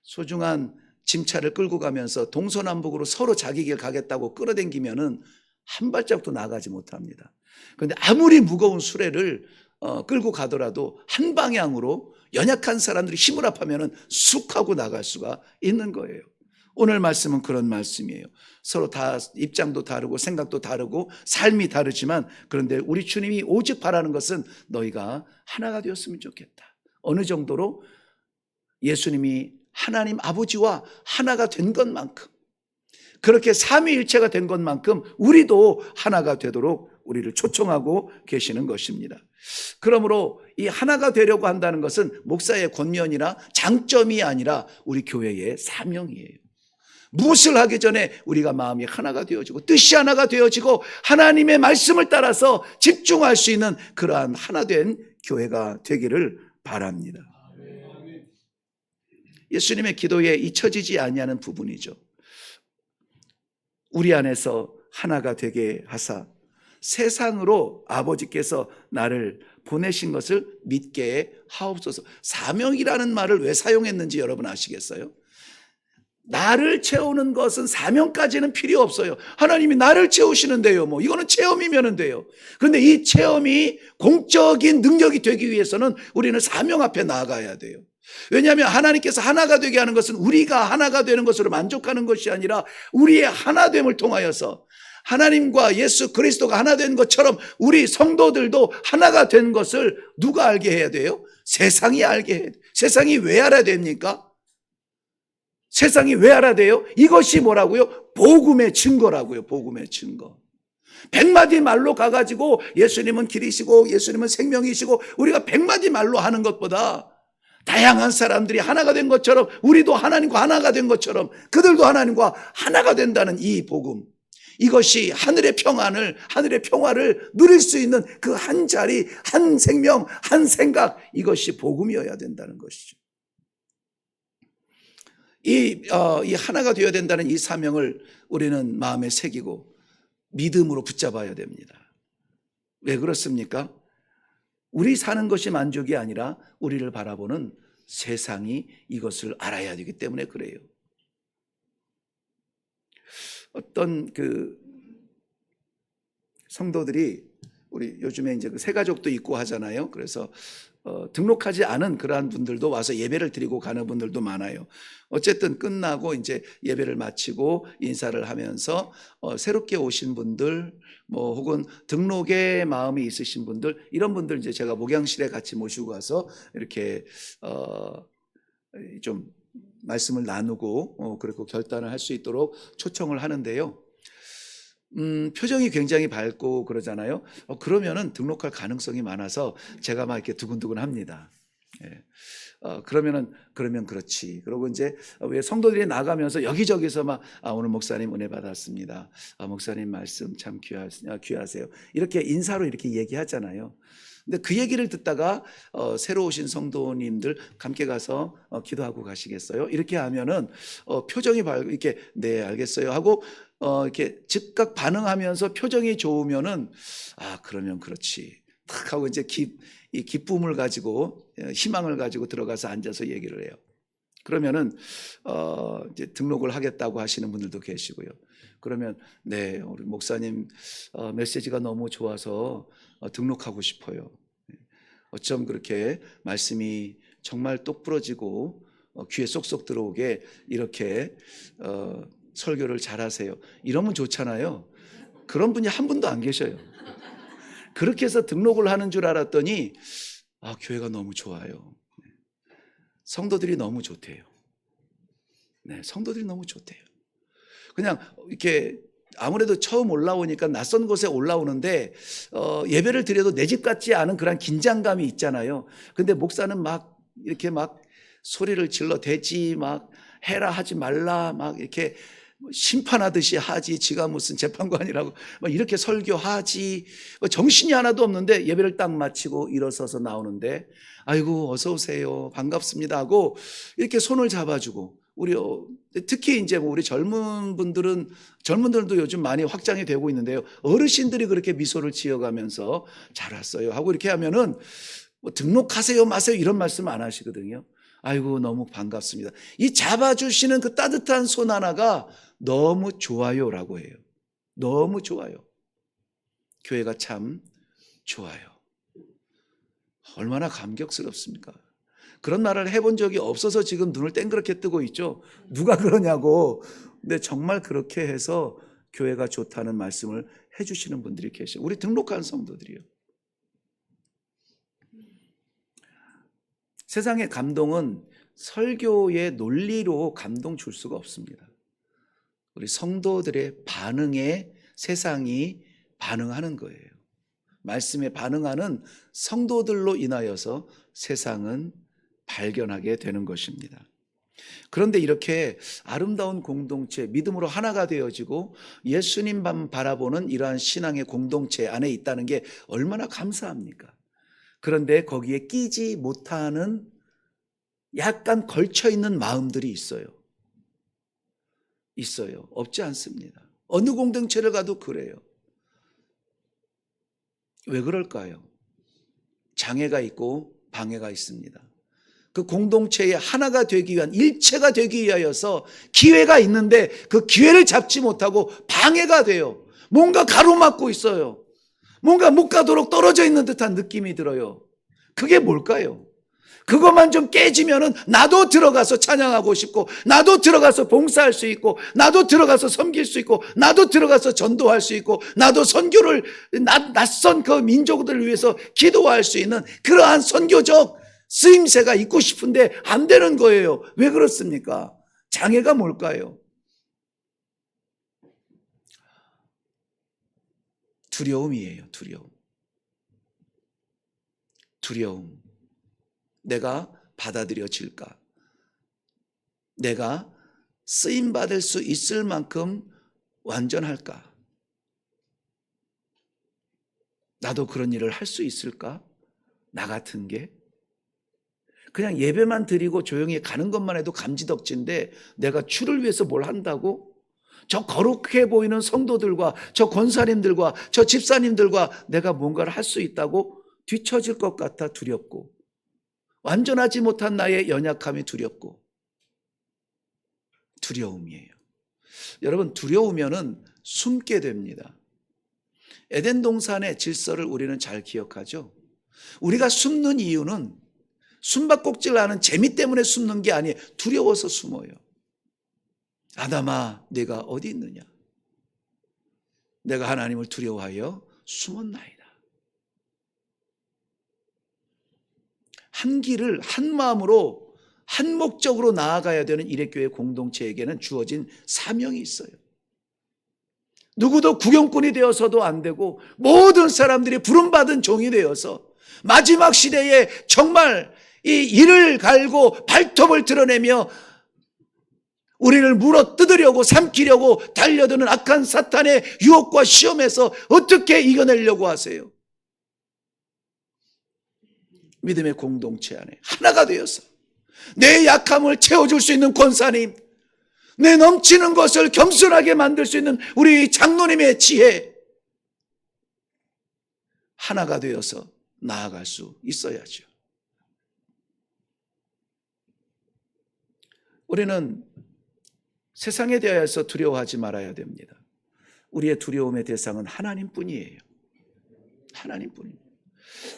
Speaker 1: 소중한 짐차를 끌고 가면서 동서남북으로 서로 자기 길 가겠다고 끌어당기면은 한 발짝도 나가지 못합니다. 그런데 아무리 무거운 수레를 끌고 가더라도 한 방향으로 연약한 사람들이 힘을 합하면 쑥 하고 나갈 수가 있는 거예요. 오늘 말씀은 그런 말씀이에요. 서로 다 입장도 다르고 생각도 다르고 삶이 다르지만 그런데 우리 주님이 오직 바라는 것은 너희가 하나가 되었으면 좋겠다. 어느 정도로 예수님이 하나님 아버지와 하나가 된 것만큼 그렇게 삼위일체가 된 것만큼 우리도 하나가 되도록 우리를 초청하고 계시는 것입니다. 그러므로 이 하나가 되려고 한다는 것은 목사의 권면이나 장점이 아니라 우리 교회의 사명이에요. 무엇을 하기 전에 우리가 마음이 하나가 되어지고 뜻이 하나가 되어지고 하나님의 말씀을 따라서 집중할 수 있는 그러한 하나된 교회가 되기를 바랍니다. 예수님의 기도에 잊혀지지 아니하는 부분이죠. 우리 안에서 하나가 되게 하사 세상으로 아버지께서 나를 보내신 것을 믿게 하옵소서. 사명이라는 말을 왜 사용했는지 여러분 아시겠어요? 나를 채우는 것은 사명까지는 필요 없어요. 하나님이 나를 채우시는데요. 이거는 체험이면 돼요. 그런데 이 체험이 공적인 능력이 되기 위해서는 우리는 사명 앞에 나아가야 돼요. 왜냐하면 하나님께서 하나가 되게 하는 것은 우리가 하나가 되는 것으로 만족하는 것이 아니라 우리의 하나됨을 통하여서 하나님과 예수 그리스도가 하나 된 것처럼 우리 성도들도 하나가 된 것을 누가 알게 해야 돼요? 세상이 알게 해야 돼요. 세상이 왜 알아야 됩니까? 세상이 왜 알아야 돼요? 이것이 뭐라고요? 복음의 증거라고요. 복음의 증거. 100마디 말로 가가지고 예수님은 길이시고 예수님은 생명이시고 우리가 100마디 말로 하는 것보다 다양한 사람들이 하나가 된 것처럼 우리도 하나님과 하나가 된 것처럼 그들도 하나님과 하나가 된다는 이 복음, 이것이 하늘의 평화를 누릴 수 있는 그 한 자리, 한 생명, 한 생각, 이것이 복음이어야 된다는 것이죠. 이 하나가 되어야 된다는 이 사명을 우리는 마음에 새기고 믿음으로 붙잡아야 됩니다. 왜 그렇습니까? 우리 사는 것이 만족이 아니라 우리를 바라보는 세상이 이것을 알아야 되기 때문에 그래요. 어떤 성도들이 우리 요즘에 이제 그 새가족도 있고 하잖아요. 그래서 등록하지 않은 그러한 분들도 와서 예배를 드리고 가는 분들도 많아요. 어쨌든 끝나고 이제 예배를 마치고 인사를 하면서 새롭게 오신 분들 혹은 등록의 마음이 있으신 분들 이런 분들 이제 제가 목양실에 같이 모시고 가서 이렇게 좀 말씀을 나누고 그리고 결단을 할 수 있도록 초청을 하는데요. 표정이 굉장히 밝고 그러잖아요. 그러면은 등록할 가능성이 많아서 제가 막 이렇게 두근두근 합니다. 예. 그러면 그렇지. 그리고 이제 왜 성도들이 나가면서 여기저기서 막 오늘 목사님 은혜 받았습니다. 목사님 말씀 참 귀하세요. 이렇게 인사로 이렇게 얘기하잖아요. 근데 그 얘기를 듣다가 새로 오신 성도님들 함께 가서 기도하고 가시겠어요? 이렇게 하면은 표정이 이렇게 네 알겠어요 하고 이렇게 즉각 반응하면서 표정이 좋으면은 그러면 그렇지. 탁 하고 이제 이 기쁨을 가지고 희망을 가지고 들어가서 앉아서 얘기를 해요. 그러면은 이제 등록을 하겠다고 하시는 분들도 계시고요. 그러면 네 우리 목사님 메시지가 너무 좋아서 등록하고 싶어요. 어쩜 그렇게 말씀이 정말 똑 부러지고 귀에 쏙쏙 들어오게 이렇게 설교를 잘하세요. 이러면 좋잖아요. 그런 분이 한 분도 안 계셔요. 그렇게 해서 등록을 하는 줄 알았더니 교회가 너무 좋아요. 성도들이 너무 좋대요. 네, 성도들이 너무 좋대요. 그냥 이렇게 아무래도 처음 올라오니까 낯선 곳에 올라오는데 예배를 드려도 내 집 같지 않은 그런 긴장감이 있잖아요. 근데 목사는 막 이렇게 막 소리를 질러 대지 막 해라 하지 말라 막 이렇게 심판하듯이 하지 지가 무슨 재판관이라고 막 이렇게 설교하지 정신이 하나도 없는데 예배를 딱 마치고 일어서서 나오는데 아이고 어서 오세요 반갑습니다 하고 이렇게 손을 잡아주고 우리 특히 이제 우리 젊은들도 요즘 많이 확장이 되고 있는데요. 어르신들이 그렇게 미소를 지어가면서 잘 왔어요 하고 이렇게 하면은 등록하세요 마세요 이런 말씀 안 하시거든요. 아이고 너무 반갑습니다. 이 잡아주시는 그 따뜻한 손 하나가 너무 좋아요라고 해요. 너무 좋아요. 교회가 참 좋아요. 얼마나 감격스럽습니까? 그런 말을 해본 적이 없어서 지금 눈을 땡그랗게 뜨고 있죠. 누가 그러냐고. 근데 정말 그렇게 해서 교회가 좋다는 말씀을 해주시는 분들이 계셔요. 우리 등록한 성도들이요. 세상의 감동은 설교의 논리로 감동 줄 수가 없습니다. 우리 성도들의 반응에 세상이 반응하는 거예요. 말씀에 반응하는 성도들로 인하여서 세상은 발견하게 되는 것입니다. 그런데 이렇게 아름다운 공동체, 믿음으로 하나가 되어지고 예수님만 바라보는 이러한 신앙의 공동체 안에 있다는 게 얼마나 감사합니까? 그런데 거기에 끼지 못하는 약간 걸쳐있는 마음들이 있어요. 없지 않습니다. 어느 공동체를 가도 그래요. 왜 그럴까요? 장애가 있고 방해가 있습니다. 그 공동체의 하나가 되기 위한 일체가 되기 위하여서 기회가 있는데 그 기회를 잡지 못하고 방해가 돼요. 뭔가 가로막고 있어요. 뭔가 못 가도록 떨어져 있는 듯한 느낌이 들어요. 그게 뭘까요? 그것만 좀 깨지면은 나도 들어가서 찬양하고 싶고 나도 들어가서 봉사할 수 있고 나도 들어가서 섬길 수 있고 나도 들어가서 전도할 수 있고 나도 선교를 낯선 그 민족들을 위해서 기도할 수 있는 그러한 선교적 쓰임새가 있고 싶은데 안 되는 거예요. 왜 그렇습니까? 장애가 뭘까요? 두려움이에요. 두려움. 내가 받아들여질까? 내가 쓰임받을 수 있을 만큼 완전할까? 나도 그런 일을 할 수 있을까? 나 같은 게? 그냥 예배만 드리고 조용히 가는 것만 해도 감지덕지인데 내가 주를 위해서 뭘 한다고? 저 거룩해 보이는 성도들과 저 권사님들과 저 집사님들과 내가 뭔가를 할 수 있다고 뒤처질 것 같아 두렵고 완전하지 못한 나의 연약함이 두렵고 두려움이에요. 여러분 두려우면은 숨게 됩니다. 에덴 동산의 질서를 우리는 잘 기억하죠. 우리가 숨는 이유는 숨바꼭질 하는 재미 때문에 숨는 게 아니에요. 두려워서 숨어요. 아담아 네가 어디 있느냐? 내가 하나님을 두려워하여 숨었나이다. 한 길을 한 마음으로 한 목적으로 나아가야 되는 일회교회 공동체에게는 주어진 사명이 있어요. 누구도 구경꾼이 되어서도 안 되고 모든 사람들이 부름받은 종이 되어서 마지막 시대에 정말 이 이를 갈고 발톱을 드러내며 우리를 물어 뜯으려고 삼키려고 달려드는 악한 사탄의 유혹과 시험에서 어떻게 이겨내려고 하세요? 믿음의 공동체 안에 하나가 되어서 내 약함을 채워줄 수 있는 권사님, 내 넘치는 것을 겸손하게 만들 수 있는 우리 장로님의 지혜, 하나가 되어서 나아갈 수 있어야죠. 우리는 세상에 대하여서 두려워하지 말아야 됩니다. 우리의 두려움의 대상은 하나님뿐이에요. 하나님뿐입니다.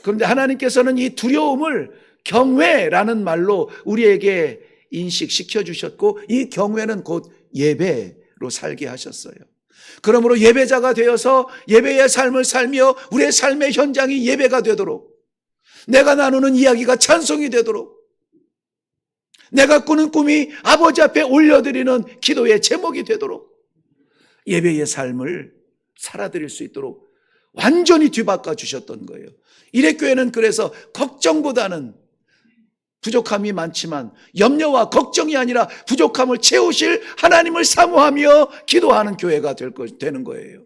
Speaker 1: 그런데 하나님께서는 이 두려움을 경외라는 말로 우리에게 인식시켜 주셨고, 이 경외는 곧 예배로 살게 하셨어요. 그러므로 예배자가 되어서 예배의 삶을 살며 우리의 삶의 현장이 예배가 되도록, 내가 나누는 이야기가 찬송이 되도록, 내가 꾸는 꿈이 아버지 앞에 올려드리는 기도의 제목이 되도록 예배의 삶을 살아드릴 수 있도록 완전히 뒤바꿔 주셨던 거예요. 이레교회는 그래서 걱정보다는, 부족함이 많지만 염려와 걱정이 아니라 부족함을 채우실 하나님을 사모하며 기도하는 교회가 되는 거예요.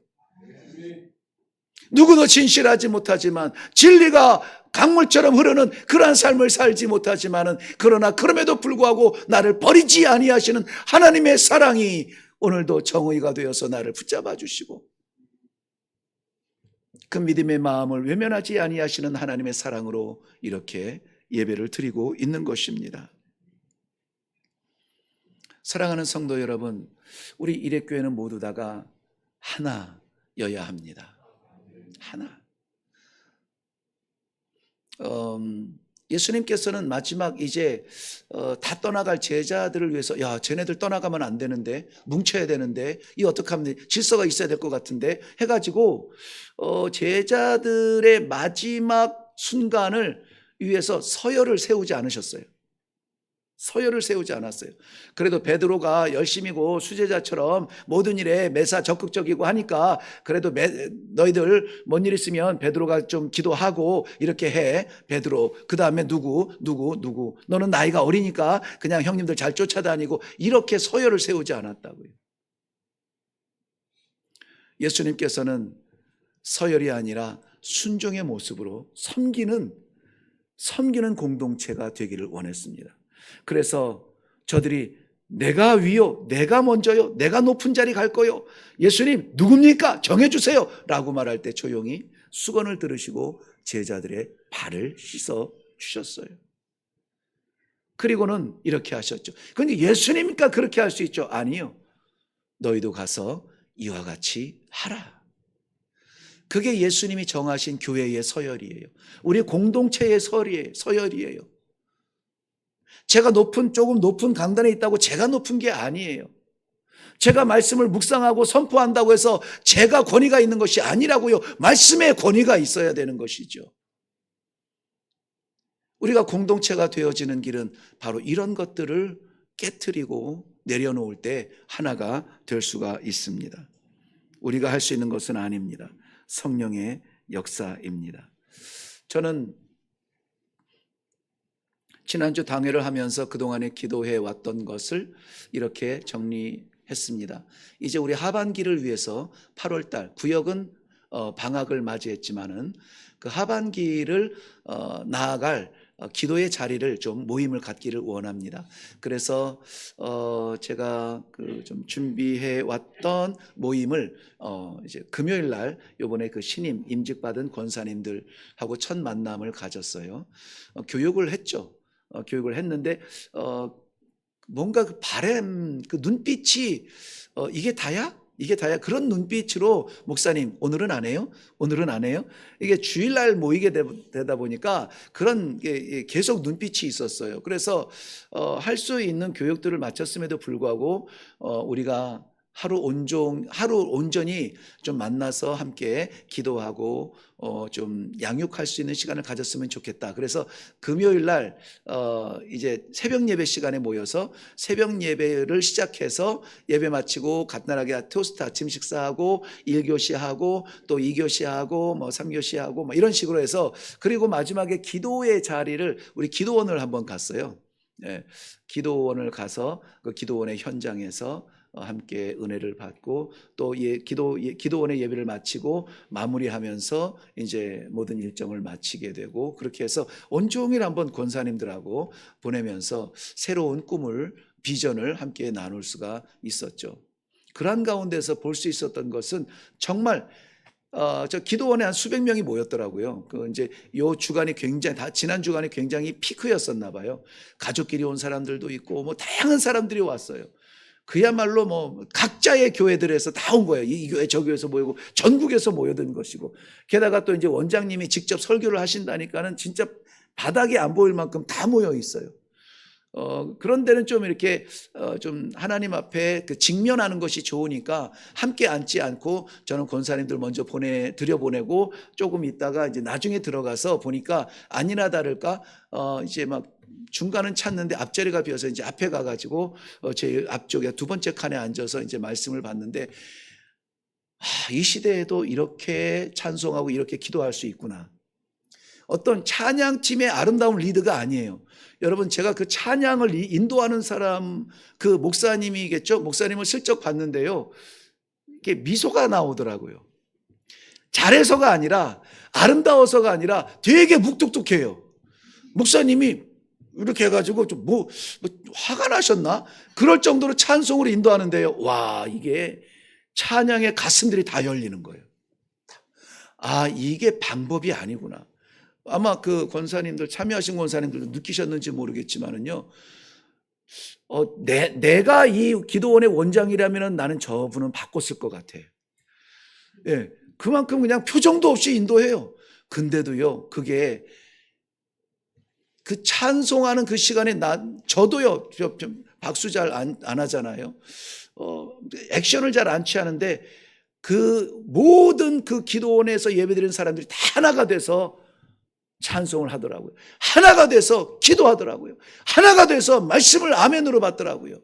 Speaker 1: 누구도 진실하지 못하지만, 진리가 강물처럼 흐르는 그러한 삶을 살지 못하지만은, 그러나 그럼에도 불구하고 나를 버리지 아니하시는 하나님의 사랑이 오늘도 정의가 되어서 나를 붙잡아 주시고, 그 믿음의 마음을 외면하지 아니하시는 하나님의 사랑으로 이렇게 예배를 드리고 있는 것입니다. 사랑하는 성도 여러분, 우리 이레교회는 모두 다가 하나여야 합니다. 하나. 예수님께서는 마지막 이제 다 떠나갈 제자들을 위해서, 야, 쟤네들 떠나가면 안 되는데, 뭉쳐야 되는데, 이 어떡하면 질서가 있어야 될 것 같은데 해가지고 제자들의 마지막 순간을 위해서 서열을 세우지 않으셨어요. 서열을 세우지 않았어요. 그래도 베드로가 열심이고 수제자처럼 모든 일에 매사 적극적이고 하니까, 그래도 너희들 뭔 일 있으면 베드로가 좀 기도하고 이렇게 해. 베드로, 그 다음에 누구. 너는 나이가 어리니까 그냥 형님들 잘 쫓아다니고, 이렇게 서열을 세우지 않았다고요. 예수님께서는 서열이 아니라 순종의 모습으로 섬기는 공동체가 되기를 원했습니다. 그래서 저들이 내가 위요, 내가 먼저요, 내가 높은 자리 갈 거요, 예수님 누굽니까? 정해주세요 라고 말할 때 조용히 수건을 들으시고 제자들의 발을 씻어 주셨어요. 그리고는 이렇게 하셨죠. 그런데 예수님이니까 그렇게 할 수 있죠? 아니요. 너희도 가서 이와 같이 하라. 그게 예수님이 정하신 교회의 서열이에요. 우리 공동체의 서열이에요. 제가 조금 높은 강단에 있다고 제가 높은 게 아니에요. 제가 말씀을 묵상하고 선포한다고 해서 제가 권위가 있는 것이 아니라고요. 말씀의 권위가 있어야 되는 것이죠. 우리가 공동체가 되어지는 길은 바로 이런 것들을 깨트리고 내려놓을 때 하나가 될 수가 있습니다. 우리가 할 수 있는 것은 아닙니다. 성령의 역사입니다. 저는 지난주 당회를 하면서 그동안에 기도해 왔던 것을 이렇게 정리했습니다. 이제 우리 하반기를 위해서 8월 달, 구역은 방학을 맞이했지만은 그 하반기를 나아갈 기도의 자리를 좀 모임을 갖기를 원합니다. 그래서 제가 좀 준비해 왔던 모임을 이제 금요일 날 요번에 그 신임 임직받은 권사님들하고 첫 만남을 가졌어요. 교육을 했죠. 교육을 했는데 뭔가 그 바램, 그 눈빛이 이게 다야? 이게 다야? 그런 눈빛으로 목사님 오늘은 안 해요? 오늘은 안 해요? 이게 주일날 모이게 되다 보니까 그런 게 계속 눈빛이 있었어요. 그래서 할 수 있는 교육들을 마쳤음에도 불구하고 우리가 하루 온전히 좀 만나서 함께 기도하고 좀 양육할 수 있는 시간을 가졌으면 좋겠다. 그래서 금요일 날 이제 새벽 예배 시간에 모여서 새벽 예배를 시작해서 예배 마치고 간단하게 토스트 아침 식사하고 1교시하고 또 2교시하고 뭐 3교시하고 뭐 이런 식으로 해서, 그리고 마지막에 기도의 자리를 우리 기도원을 한번 갔어요. 네, 기도원을 가서 그 기도원의 현장에서 함께 은혜를 받고 또 기도원의 예배를 마치고 마무리하면서 이제 모든 일정을 마치게 되고, 그렇게 해서 온종일 한번 권사님들하고 보내면서 새로운 꿈을, 비전을 함께 나눌 수가 있었죠. 그런 가운데서 볼 수 있었던 것은 정말 저 기도원에 한 수백 명이 모였더라고요. 그 이제 요 주간이 굉장히 지난 주간이 굉장히 피크였었나 봐요. 가족끼리 온 사람들도 있고 뭐 다양한 사람들이 왔어요. 그야말로 뭐 각자의 교회들에서 다 온 거예요. 이 교회 저 교회에서 모이고 전국에서 모여든 것이고, 게다가 또 이제 원장님이 직접 설교를 하신다니까는 진짜 바닥이 안 보일 만큼 다 모여 있어요. 그런 데는 좀 이렇게 좀 하나님 앞에 그 직면하는 것이 좋으니까 함께 앉지 않고 저는 권사님들 먼저 들여보내고 조금 있다가 이제 나중에 들어가서 보니까 아니나 다를까 이제 막 중간은 찾는데 앞자리가 비어서 이제 앞에 가가지고 제 앞쪽에 두 번째 칸에 앉아서 이제 말씀을 받는데, 이 시대에도 이렇게 찬송하고 이렇게 기도할 수 있구나. 어떤 찬양팀의 아름다운 리드가 아니에요. 여러분, 제가 그 찬양을 인도하는 사람, 그 목사님이겠죠? 목사님을 슬쩍 봤는데요, 이게 미소가 나오더라고요. 잘해서가 아니라, 아름다워서가 아니라 되게 묵뚝뚝해요. 목사님이 이렇게 해가지고 좀 뭐 화가 나셨나? 그럴 정도로 찬송으로 인도하는데요, 와, 이게 찬양의 가슴들이 다 열리는 거예요. 이게 방법이 아니구나. 아마 그 권사님들, 참여하신 권사님들도 느끼셨는지 모르겠지만은요, 내가 이 기도원의 원장이라면 나는 저분은 바꿨을 것 같아. 예, 그만큼 그냥 표정도 없이 인도해요. 근데도요, 그게 그 찬송하는 그 시간에 저도요, 박수 잘 안 하잖아요. 액션을 잘 안 취하는데 그 모든 그 기도원에서 예배드리는 사람들이 다 하나가 돼서 찬송을 하더라고요. 하나가 돼서 기도하더라고요. 하나가 돼서 말씀을 아멘으로 받더라고요.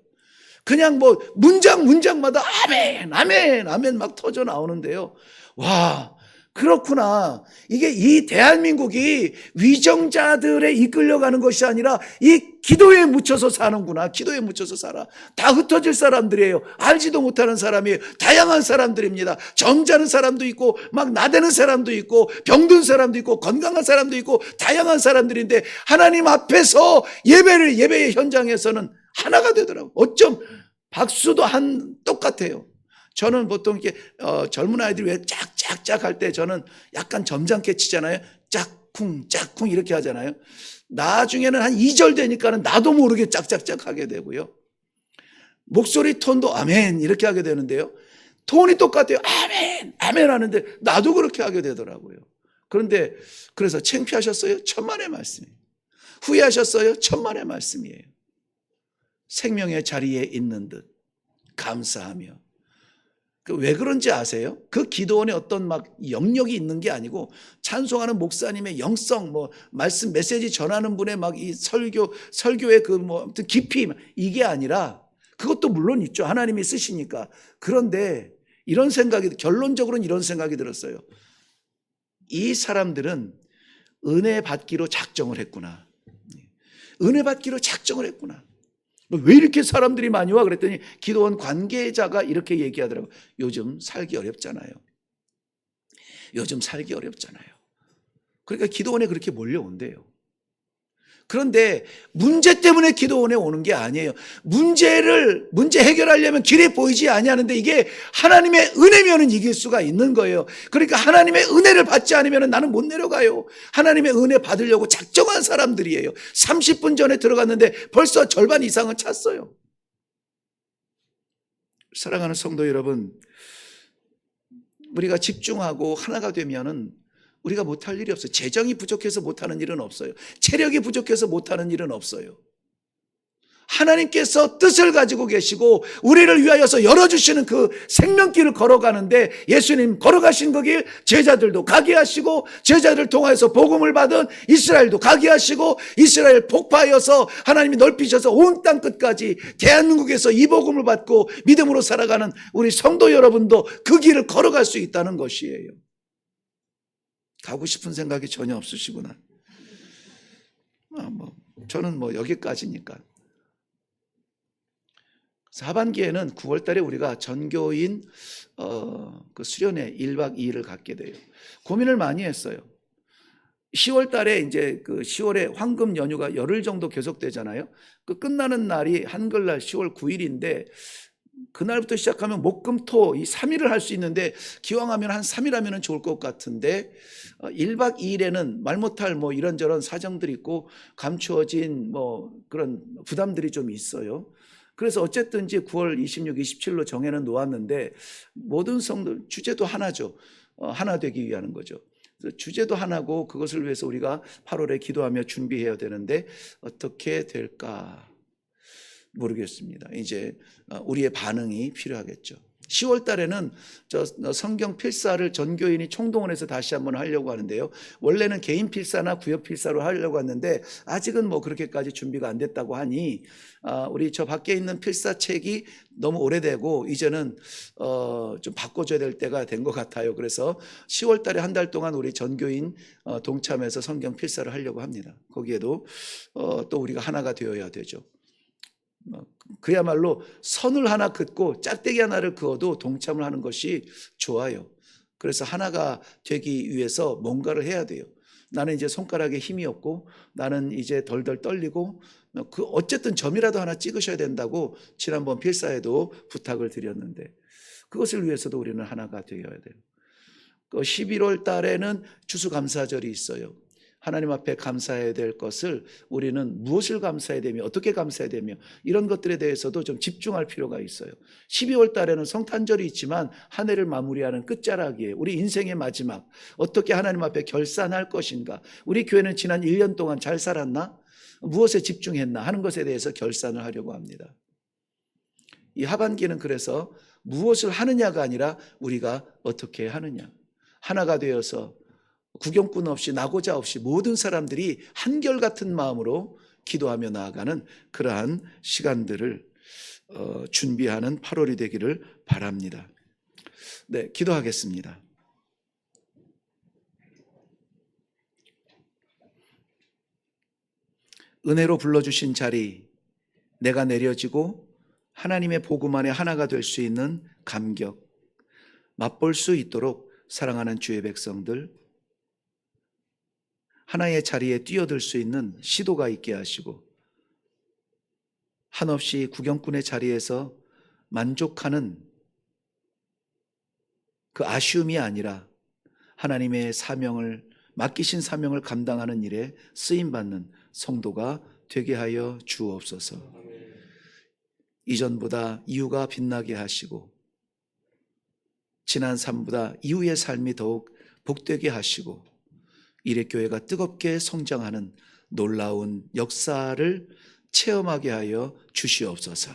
Speaker 1: 그냥 뭐 문장마다 아멘, 아멘, 아멘 막 터져 나오는데요. 와, 그렇구나. 이게 이 대한민국이 위정자들에 이끌려가는 것이 아니라 이 기도에 묻혀서 사는구나. 기도에 묻혀서 살아. 다 흩어질 사람들이에요. 알지도 못하는 사람이에요. 다양한 사람들입니다. 점잖은 사람도 있고 막 나대는 사람도 있고 병든 사람도 있고 건강한 사람도 있고 다양한 사람들인데, 하나님 앞에서 예배의 현장에서는 하나가 되더라고요. 어쩜 박수도 똑같아요. 저는 보통 이렇게 젊은 아이들이 왜 짝짝짝 할 때 저는 약간 점잖게 치잖아요. 짝쿵 짝쿵 이렇게 하잖아요. 나중에는 한 2절 되니까는 나도 모르게 짝짝짝 하게 되고요. 목소리 톤도 아멘 이렇게 하게 되는데요. 톤이 똑같아요. 아멘 아멘 하는데 나도 그렇게 하게 되더라고요. 그런데 그래서 창피하셨어요? 천만의 말씀이에요. 후회하셨어요? 천만의 말씀이에요. 생명의 자리에 있는 듯 감사하며. 왜 그런지 아세요? 그 기도원에 어떤 막 영역이 있는 게 아니고 찬송하는 목사님의 영성, 뭐 말씀 메시지 전하는 분의 막 이 설교의 그 뭐 깊이, 이게 아니라, 그것도 물론 있죠. 하나님이 쓰시니까. 그런데 결론적으로는 이런 생각이 들었어요. 이 사람들은 은혜 받기로 작정을 했구나. 은혜 받기로 작정을 했구나. 왜 이렇게 사람들이 많이 와? 그랬더니 기도원 관계자가 이렇게 얘기하더라고요. 요즘 살기 어렵잖아요. 요즘 살기 어렵잖아요. 그러니까 기도원에 그렇게 몰려온대요. 그런데 문제 때문에 기도원에 오는 게 아니에요. 문제 해결하려면 길이 보이지 아니하는데 이게 하나님의 은혜면은 이길 수가 있는 거예요. 그러니까 하나님의 은혜를 받지 않으면 나는 못 내려가요. 하나님의 은혜 받으려고 작정한 사람들이에요. 30분 전에 들어갔는데 벌써 절반 이상은 찼어요. 사랑하는 성도 여러분, 우리가 집중하고 하나가 되면은 우리가 못할 일이 없어요. 재정이 부족해서 못하는 일은 없어요. 체력이 부족해서 못하는 일은 없어요. 하나님께서 뜻을 가지고 계시고 우리를 위하여서 열어주시는 그 생명길을 걸어가는데 예수님 걸어가신 그 길 제자들도 가게 하시고 제자들을 통하여서 복음을 받은 이스라엘도 가게 하시고 이스라엘 폭파하여서 하나님이 넓히셔서 온 땅 끝까지 대한민국에서 이 복음을 받고 믿음으로 살아가는 우리 성도 여러분도 그 길을 걸어갈 수 있다는 것이에요. 가고 싶은 생각이 전혀 없으시구나. 저는 여기까지니까. 하반기에는 9월 달에 우리가 전교인 그 수련회 1박 2일을 갖게 돼요. 고민을 많이 했어요. 10월 달에 이제 그 10월에 황금 연휴가 열흘 정도 계속되잖아요. 그 끝나는 날이 한글날 10월 9일인데 그날부터 시작하면 목금토 이 3일을 할 수 있는데 기왕하면 한 3일 하면 좋을 것 같은데 1박 2일에는 말 못할 이런저런 사정들이 있고 감추어진 그런 부담들이 좀 있어요. 그래서 어쨌든지 9월 26, 27로 정해는 놓았는데 모든 성도 주제도 하나죠. 하나 되기 위한 거죠. 주제도 하나고 그것을 위해서 우리가 8월에 기도하며 준비해야 되는데 어떻게 될까 모르겠습니다. 이제 우리의 반응이 필요하겠죠. 10월 달에는 성경 필사를 전교인이 총동원해서 다시 한번 하려고 하는데요. 원래는 개인 필사나 구역 필사로 하려고 했는데 아직은 그렇게까지 준비가 안 됐다고 하니 우리 저 밖에 있는 필사책이 너무 오래되고 이제는 좀 바꿔줘야 될 때가 된 것 같아요. 그래서 10월 달에 한 달 동안 우리 전교인 동참해서 성경 필사를 하려고 합니다. 거기에도 또 우리가 하나가 되어야 되죠. 그야말로 선을 하나 긋고 짝대기 하나를 그어도 동참을 하는 것이 좋아요. 그래서 하나가 되기 위해서 뭔가를 해야 돼요. 나는 이제 손가락에 힘이 없고 나는 이제 덜덜 떨리고 어쨌든 점이라도 하나 찍으셔야 된다고 지난번 필사에도 부탁을 드렸는데 그것을 위해서도 우리는 하나가 되어야 돼요. 11월 달에는 추수감사절이 있어요. 하나님 앞에 감사해야 될 것을 우리는 무엇을 감사해야 되며 어떻게 감사해야 되며 이런 것들에 대해서도 좀 집중할 필요가 있어요. 12월 달에는 성탄절이 있지만 한 해를 마무리하는 끝자락이에요. 우리 인생의 마지막 어떻게 하나님 앞에 결산할 것인가. 우리 교회는 지난 1년 동안 잘 살았나? 무엇에 집중했나 하는 것에 대해서 결산을 하려고 합니다. 이 하반기는 그래서 무엇을 하느냐가 아니라 우리가 어떻게 하느냐. 하나가 되어서 구경꾼 없이 나고자 없이 모든 사람들이 한결같은 마음으로 기도하며 나아가는 그러한 시간들을 준비하는 8월이 되기를 바랍니다. 네, 기도하겠습니다. 은혜로 불러주신 자리, 내가 내려지고 하나님의 복음 안에 하나가 될 수 있는 감격, 맛볼 수 있도록 사랑하는 주의 백성들, 하나의 자리에 뛰어들 수 있는 시도가 있게 하시고 한없이 구경꾼의 자리에서 만족하는 그 아쉬움이 아니라 하나님의 사명을 맡기신 사명을 감당하는 일에 쓰임받는 성도가 되게 하여 주옵소서. 이전보다 이후가 빛나게 하시고 지난 삶보다 이후의 삶이 더욱 복되게 하시고 이레교회가 뜨겁게 성장하는 놀라운 역사를 체험하게 하여 주시옵소서.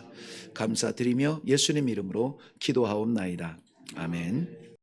Speaker 1: 감사드리며 예수님 이름으로 기도하옵나이다. 아멘.